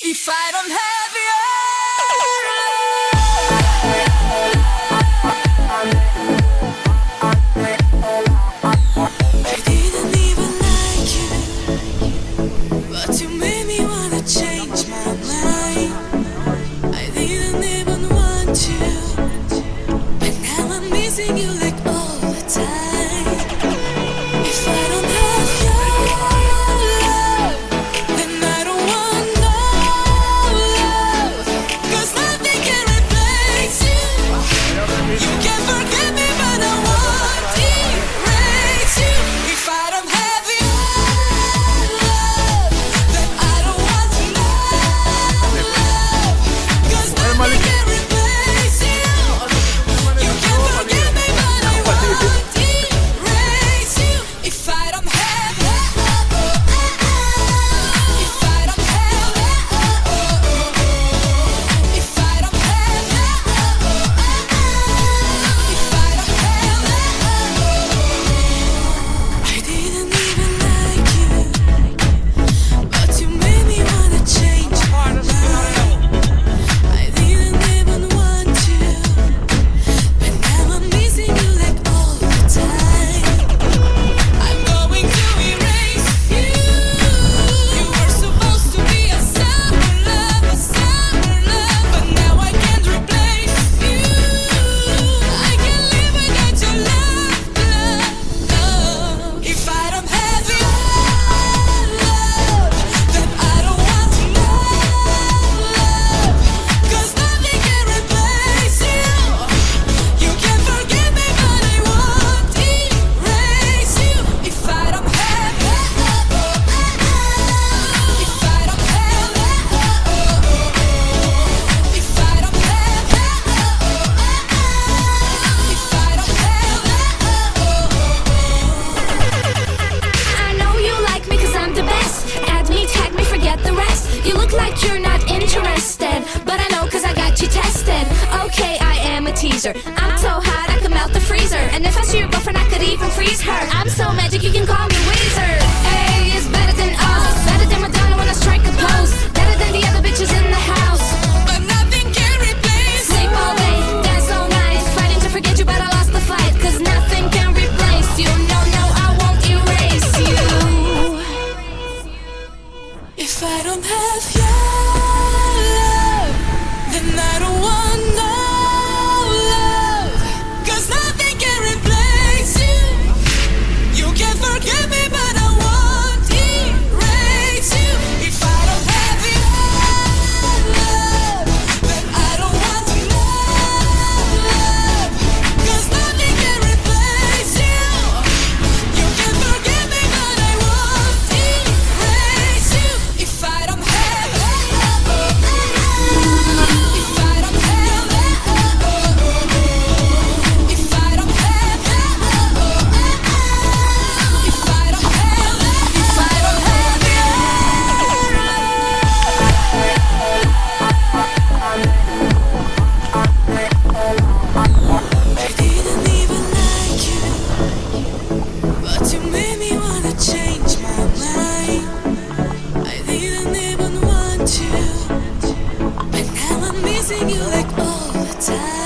If I don't have you. I didn't even like you, but you made me wanna change my mind. I didn't even want you, but now I'm missing you like all the time. If I don't have your love, then I don't want no love, 'cause nothing can replace you. You can forget me, but I won't erase you. If I don't have your love, then I don't want no love, 'cause nothing can replace you. You can forget me, but I won't erase you. If I don't have love, if I don't have love, if I don't have love, if I don't have love, I didn't even like you, but you made me wanna change my mind. I didn't even want you, but now I'm missing you like all the time. I'm going to erase you. You were supposed to be a summer love, but now I can't replace you. I can't live without your love, love. If I don't have your love, then I don't want no love, 'cause nothing can replace you. You can forget me, but I won't erase you. If I don't have love, if I don't have love, if I don't have love, if I don't have love. I know you like me 'cause I'm the best. Add me, tag me, forget the rest. You look like you're not interested, but I know 'cause I got you tested. Okay, I am a teaser. I'm so hot I could melt the freezer, and if I see your girlfriend I could even freeze her. I'm so magic you can call me Weezer. A is better than us, better than Madonna when I strike a pose, better than the other bitches in the house. But nothing can replace Sleep all day, dance all night, fighting to forget you, but I lost the fight, 'cause nothing can replace you. No, no, I won't erase you. If I don't have your love, then I don't want no love, 'cause nothing can replace you. You can forget me, but I won't erase you. If I don't have your love, then I don't want no love, 'cause nothing can replace you. You can forget me, but I won't erase you. If I don't have love, if I don't have love, if I don't have love, if I don't have love, if I don't have I didn't even like you, but you made me wanna change my mind. I didn't even want you, but now I'm missing you like all the time.